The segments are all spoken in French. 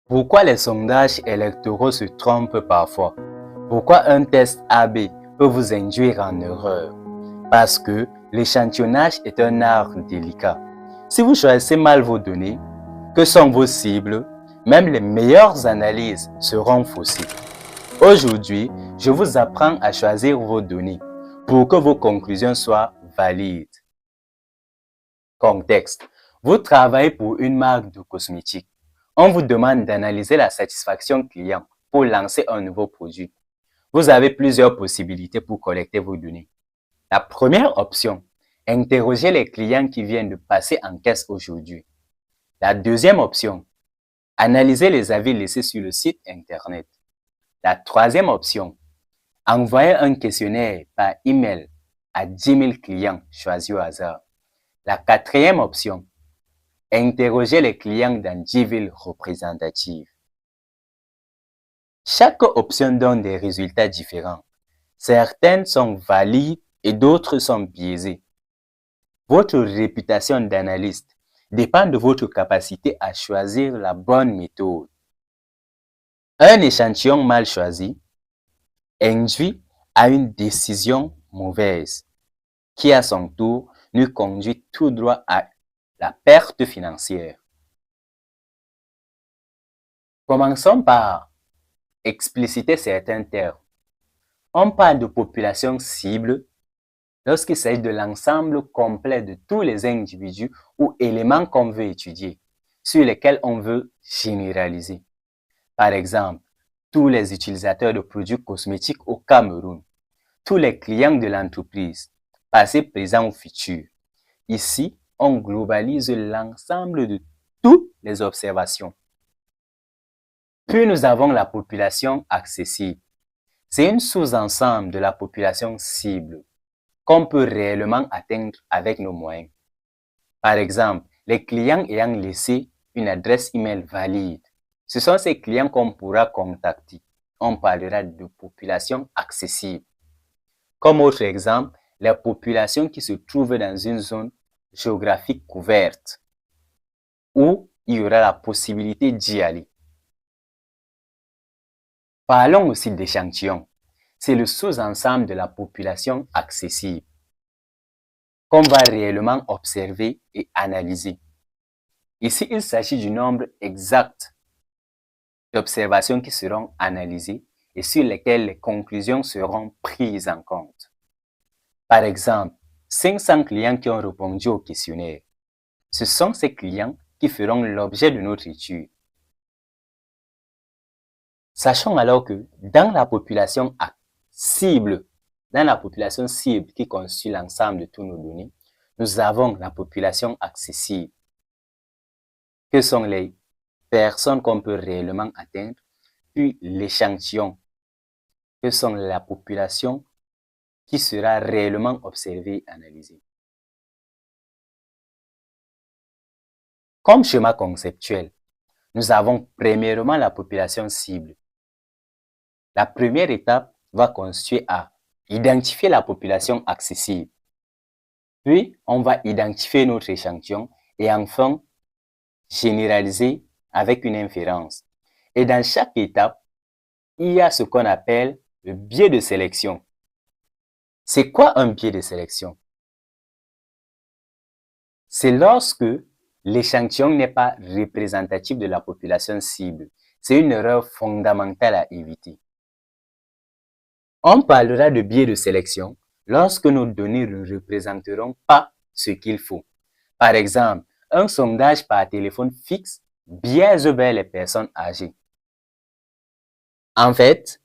Pourquoi les sondages électoraux se trompent parfois? Pourquoi un test AB peut vous induire en erreur? Parce que l'échantillonnage est un art délicat. Si vous choisissez mal vos données, que sont vos cibles, même les meilleures analyses seront faussées. Aujourd'hui, je vous apprends à choisir vos données pour que vos conclusions soient valides. Contexte. Vous travaillez pour une marque de cosmétiques. On vous demande d'analyser la satisfaction client pour lancer un nouveau produit. Vous avez plusieurs possibilités pour collecter vos données. La première option, interrogez les clients qui viennent de passer en caisse aujourd'hui. La deuxième option, analysez les avis laissés sur le site internet. La troisième option, envoyez un questionnaire par email à 10 000 clients choisis au hasard. La quatrième option, interrogez les clients dans 10 villes représentatives. Chaque option donne des résultats différents. Certaines sont valides et d'autres sont biaisées. Votre réputation d'analyste dépend de votre capacité à choisir la bonne méthode. Un échantillon mal choisi induit à une décision mauvaise qui, à son tour, nous conduit tout droit à la perte financière. Commençons par expliciter certains termes. On parle de population cible lorsqu'il s'agit de l'ensemble complet de tous les individus ou éléments qu'on veut étudier, sur lesquels on veut généraliser. Par exemple, tous les utilisateurs de produits cosmétiques au Cameroun, tous les clients de l'entreprise, passés, présents ou futurs. Ici, on globalise l'ensemble de toutes les observations. Puis nous avons la population accessible. C'est une sous-ensemble de la population cible qu'on peut réellement atteindre avec nos moyens. Par exemple, les clients ayant laissé une adresse email valide. Ce sont ces clients qu'on pourra contacter. On parlera de population accessible. Comme autre exemple, les populations qui se trouvent dans une zone géographique couverte où il y aura la possibilité d'y aller. Parlons aussi d'échantillons. C'est le sous-ensemble de la population accessible qu'on va réellement observer et analyser. Ici, il s'agit du nombre exact d'observations qui seront analysées et sur lesquelles les conclusions seront prises en compte. Par exemple, 500 clients qui ont répondu au questionnaire. Ce sont ces clients qui feront l'objet de notre étude. Sachons alors que dans la population cible qui constitue l'ensemble de tous nos données, nous avons la population accessible, que sont les personnes qu'on peut réellement atteindre, puis l'échantillon, que sont la population qui sera réellement observée et analysée. Comme schéma conceptuel, nous avons premièrement la population cible. La première étape va consister à identifier la population accessible. Puis, on va identifier notre échantillon et enfin, généraliser avec une inférence. Et dans chaque étape, il y a ce qu'on appelle le biais de sélection. C'est quoi un biais de sélection? C'est lorsque l'échantillon n'est pas représentatif de la population cible. C'est une erreur fondamentale à éviter. On parlera de biais de sélection lorsque nos données ne représenteront pas ce qu'il faut. Par exemple, un sondage par téléphone fixe biaise vers les personnes âgées. En fait,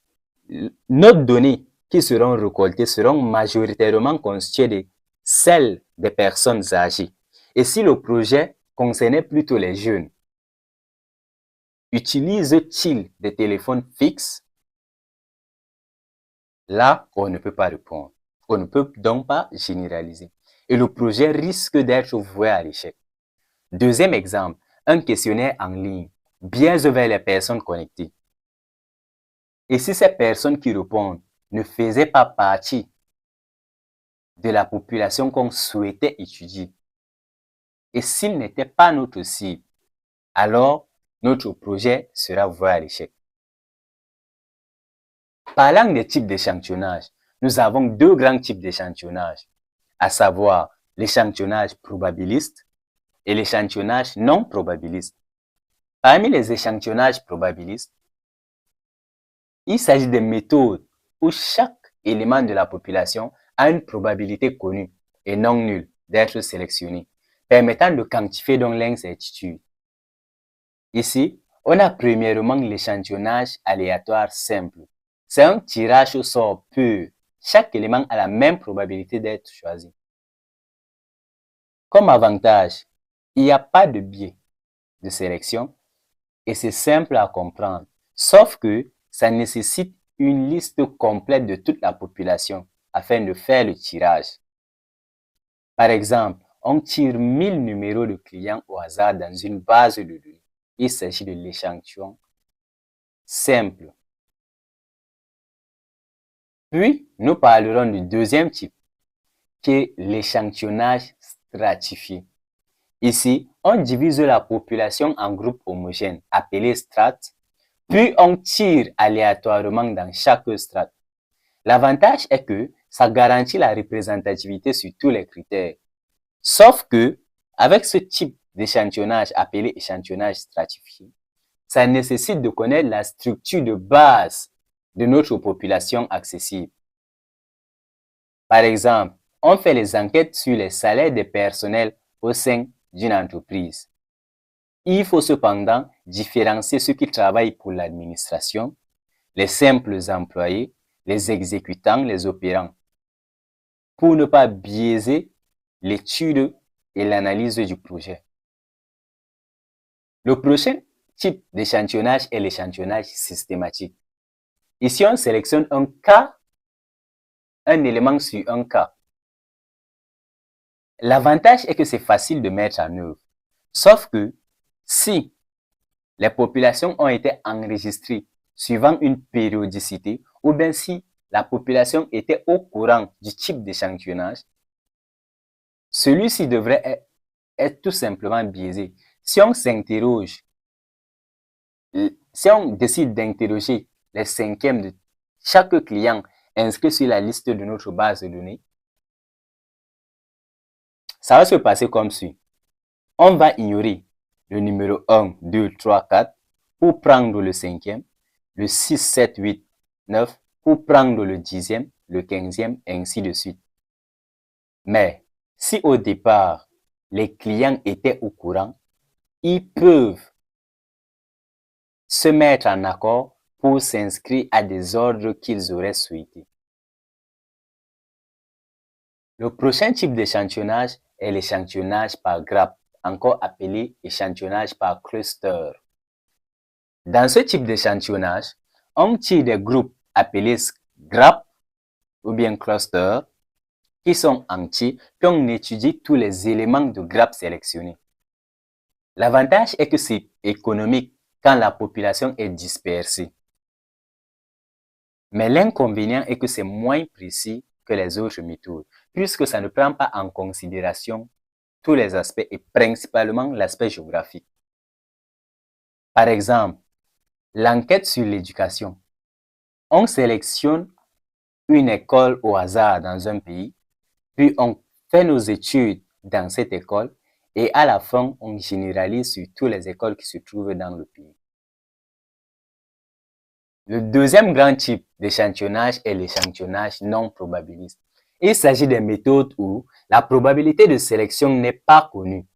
nos données qui seront récoltées seront majoritairement constituées de celles des personnes âgées. Et si le projet concernait plutôt les jeunes, utilisent-ils des téléphones fixes? Là, on ne peut pas répondre. On ne peut donc pas généraliser. Et le projet risque d'être voué à l'échec. Deuxième exemple, un questionnaire en ligne biaise vers les personnes connectées. Et si ces personnes qui répondent ne faisaient pas partie de la population qu'on souhaitait étudier, et s'ils n'étaient pas notre cible, alors notre projet sera voué à l'échec. Parlant des types d'échantillonnage, nous avons deux grands types d'échantillonnage, à savoir l'échantillonnage probabiliste et l'échantillonnage non probabiliste. Parmi les échantillonnages probabilistes, il s'agit des méthodes où chaque élément de la population a une probabilité connue et non nulle d'être sélectionné, permettant de quantifier donc l'incertitude. Ici, on a premièrement l'échantillonnage aléatoire simple. C'est un tirage au sort pur. Chaque élément a la même probabilité d'être choisi. Comme avantage, il n'y a pas de biais de sélection et c'est simple à comprendre, sauf que ça nécessite une liste complète de toute la population afin de faire le tirage. Par exemple, on tire 1000 numéros de clients au hasard dans une base de données. Il s'agit de l'échantillon simple. Puis, nous parlerons du deuxième type, qui est l'échantillonnage stratifié. Ici, on divise la population en groupes homogènes, appelés strates, puis on tire aléatoirement dans chaque strate. L'avantage est que ça garantit la représentativité sur tous les critères. Sauf que, avec ce type d'échantillonnage appelé échantillonnage stratifié, ça nécessite de connaître la structure de base de notre population accessible. Par exemple, on fait les enquêtes sur les salaires des personnels au sein d'une entreprise. Il faut cependant différencier ceux qui travaillent pour l'administration, les simples employés, les exécutants, les opérants, pour ne pas biaiser l'étude et l'analyse du projet. Le prochain type d'échantillonnage est l'échantillonnage systématique. Ici, on sélectionne un cas, un élément sur un cas. L'avantage est que c'est facile de mettre en œuvre. Sauf que si les populations ont été enregistrées suivant une périodicité ou bien si la population était au courant du type d'échantillonnage, celui-ci devrait être tout simplement biaisé. Si on s'interroge, si on décide d'interroger les cinquièmes de chaque client inscrit sur la liste de notre base de données, ça va se passer comme suit. On va ignorer le numéro 1, 2, 3, 4 pour prendre le cinquième, le 6, 7, 8, 9 pour prendre le 10e, le 15e, et ainsi de suite. Mais si au départ, les clients étaient au courant, ils peuvent se mettre en accord pour s'inscrire à des ordres qu'ils auraient souhaités. Le prochain type d'échantillonnage est l'échantillonnage par grappe, encore appelé échantillonnage par cluster. Dans ce type d'échantillonnage, on tire des groupes appelés grappes ou bien clusters qui sont entiers, puis on étudie tous les éléments de grappe sélectionnés. L'avantage est que c'est économique quand la population est dispersée. Mais l'inconvénient est que c'est moins précis que les autres méthodes, puisque ça ne prend pas en considération tous les aspects et principalement l'aspect géographique. Par exemple, l'enquête sur l'éducation. On sélectionne une école au hasard dans un pays, puis on fait nos études dans cette école et à la fin, on généralise sur toutes les écoles qui se trouvent dans le pays. Le deuxième grand type d'échantillonnage est l'échantillonnage non probabiliste. Il s'agit des méthodes où la probabilité de sélection n'est pas connue,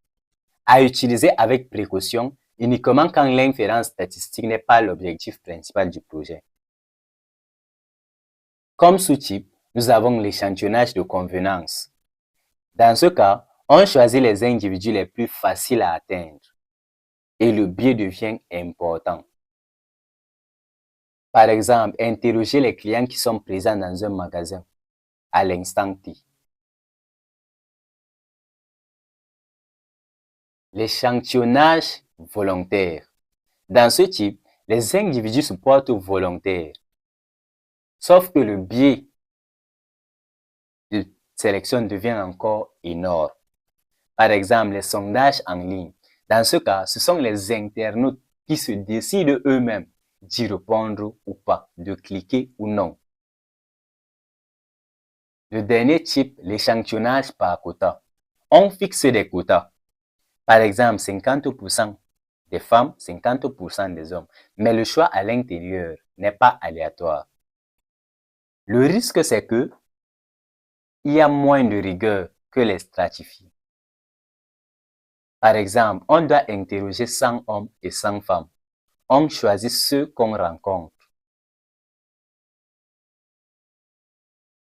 à utiliser avec précaution uniquement quand l'inférence statistique n'est pas l'objectif principal du projet. Comme sous-type, nous avons l'échantillonnage de convenance. Dans ce cas, on choisit les individus les plus faciles à atteindre et le biais devient important. Par exemple, interroger les clients qui sont présents dans un magasin à l'instant T. L'échantillonnage volontaire. Dans ce type, les individus se portent volontaires. Sauf que le biais de sélection devient encore énorme. Par exemple, les sondages en ligne. Dans ce cas, ce sont les internautes qui se décident eux-mêmes d'y répondre ou pas, de cliquer ou non. Le dernier type, l'échantillonnage par quota. On fixe des quotas. Par exemple, 50% des femmes, 50% des hommes. Mais le choix à l'intérieur n'est pas aléatoire. Le risque, c'est que il y a moins de rigueur que les stratifiés. Par exemple, on doit interroger 100 hommes et 100 femmes. On choisit ceux qu'on rencontre.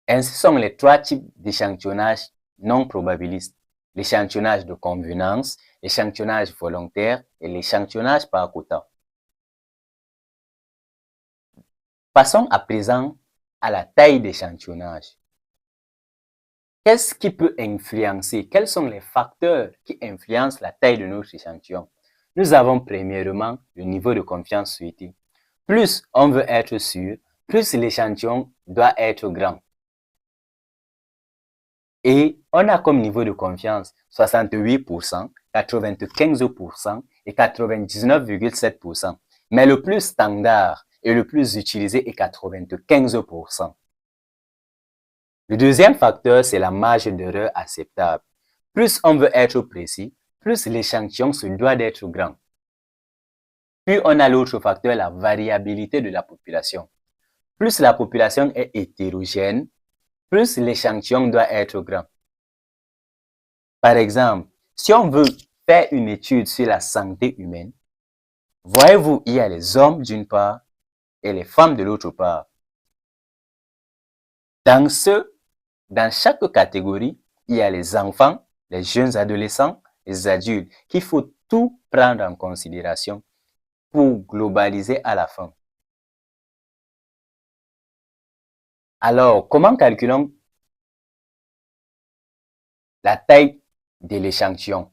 Ainsi sont les trois types d'échantillonnage non probabilistes. L'échantillonnage de convenance, l'échantillonnage volontaire et l'échantillonnage par quota. Passons à présent à la taille d'échantillonnage. Qu'est-ce qui peut influencer? Quels sont les facteurs qui influencent la taille de notre échantillon? Nous avons premièrement le niveau de confiance souhaité. Plus on veut être sûr, plus l'échantillon doit être grand. Et on a comme niveau de confiance 68%, 95% et 99,7%. Mais le plus standard et le plus utilisé est 95%. Le deuxième facteur, c'est la marge d'erreur acceptable. Plus on veut être précis, plus l'échantillon se doit d'être grand. Puis on a l'autre facteur, la variabilité de la population. Plus la population est hétérogène, plus l'échantillon doit être grand. Par exemple, si on veut faire une étude sur la santé humaine, voyez-vous, il y a les hommes d'une part et les femmes de l'autre part. Dans chaque catégorie, il y a les enfants, les jeunes adolescents, les adultes, qu'il faut tout prendre en considération pour globaliser à la fin. Alors, comment calculons la taille de l'échantillon?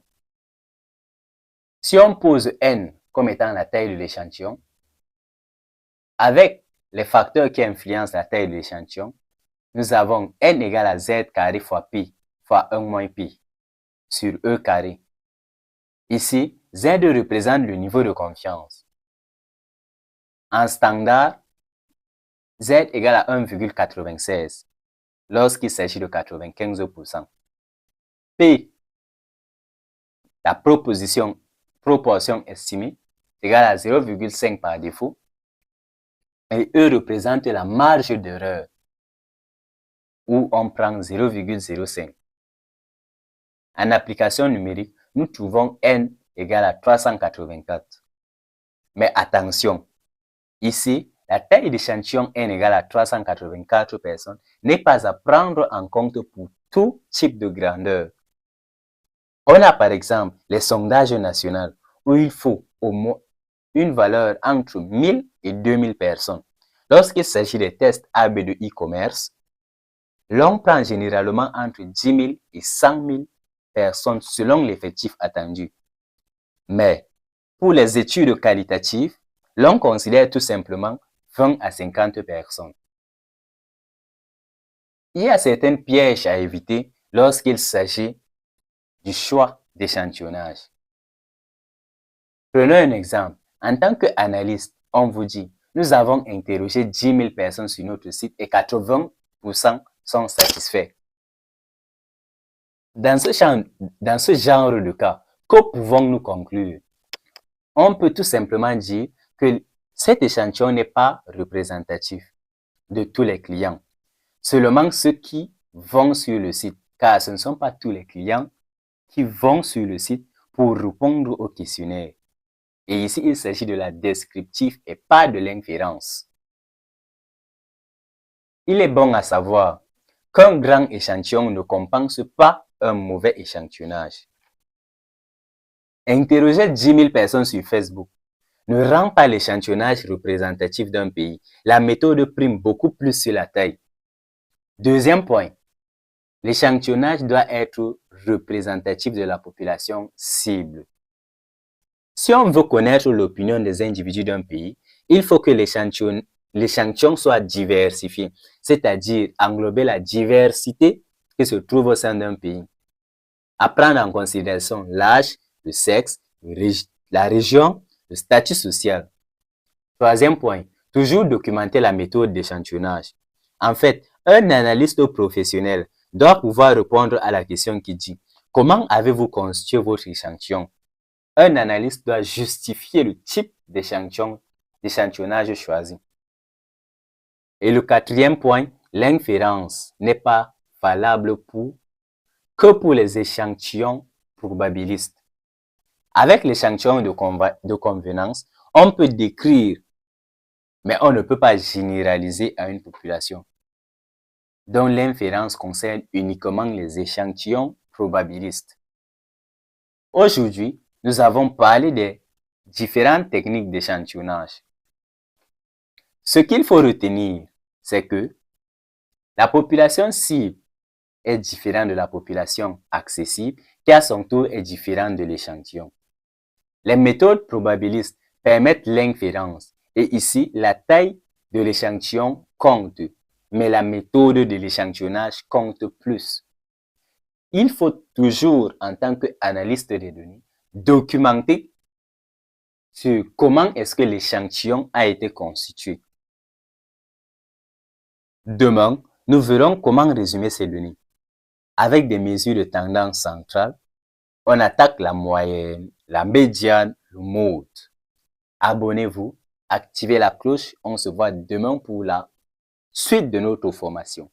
Si on pose n comme étant la taille de l'échantillon, avec les facteurs qui influencent la taille de l'échantillon, nous avons n égale à z carré fois pi fois 1 moins pi sur e carré. Ici, z représente le niveau de confiance. En standard, z égale à 1,96 lorsqu'il s'agit de 95%. P, la proportion estimée, égale à 0,5 par défaut. Et E représente la marge d'erreur, où on prend 0,05. En application numérique, nous trouvons n égale à 384. Mais attention, ici, la taille d'échantillon n égale à 384 personnes n'est pas à prendre en compte pour tout type de grandeur. On a par exemple les sondages nationaux où il faut au moins une valeur entre 1000 et 2000 personnes. Lorsqu'il s'agit des tests AB de e-commerce, l'on prend généralement entre 10 000 et 100 000 personnes selon l'effectif attendu. Mais pour les études qualitatives, l'on considère tout simplement 20 à 50 personnes. Il y a certains pièges à éviter lorsqu'il s'agit du choix d'échantillonnage. Prenons un exemple. En tant qu'analyste, on vous dit, nous avons interrogé 10 000 personnes sur notre site et 80% sont satisfaits. Dans ce genre de cas, que pouvons-nous conclure? On peut tout simplement dire que cet échantillon n'est pas représentatif de tous les clients. Seulement ceux qui vont sur le site, car ce ne sont pas tous les clients qui vont sur le site pour répondre au questionnaire. Et ici, il s'agit de la descriptive et pas de l'inférence. Il est bon à savoir qu'un grand échantillon ne compense pas un mauvais échantillonnage. Interroger 10 000 personnes sur Facebook ne rend pas l'échantillonnage représentatif d'un pays. La méthode prime beaucoup plus sur la taille. Deuxième point, l'échantillonnage doit être représentatif de la population cible. Si on veut connaître l'opinion des individus d'un pays, il faut que l'échantillon soit diversifié, c'est-à-dire englober la diversité qui se trouve au sein d'un pays. À prendre en considération l'âge, le sexe, la région, le statut social. Troisième point, toujours documenter la méthode d'échantillonnage. En fait, un analyste professionnel doit pouvoir répondre à la question qui dit « Comment avez-vous constitué votre échantillon ?» Un analyste doit justifier le type d'échantillonnage choisi. Et le quatrième point, l'inférence n'est pas valable que pour les échantillons probabilistes. Avec l'échantillon de convenance, on peut décrire, mais on ne peut pas généraliser à une population. Donc l'inférence concerne uniquement les échantillons probabilistes. Aujourd'hui, nous avons parlé des différentes techniques d'échantillonnage. Ce qu'il faut retenir, c'est que la population cible est différente de la population accessible, qui à son tour est différente de l'échantillon. Les méthodes probabilistes permettent l'inférence, et ici, la taille de l'échantillon compte, mais la méthode de l'échantillonnage compte plus. Il faut toujours, en tant qu'analyste des données, documenter sur comment est-ce que l'échantillon a été constitué. Demain, nous verrons comment résumer ces données. Avec des mesures de tendance centrale, on attaque la moyenne, la médiane, le mode. Abonnez-vous, activez la cloche, on se voit demain pour la suite de notre formation.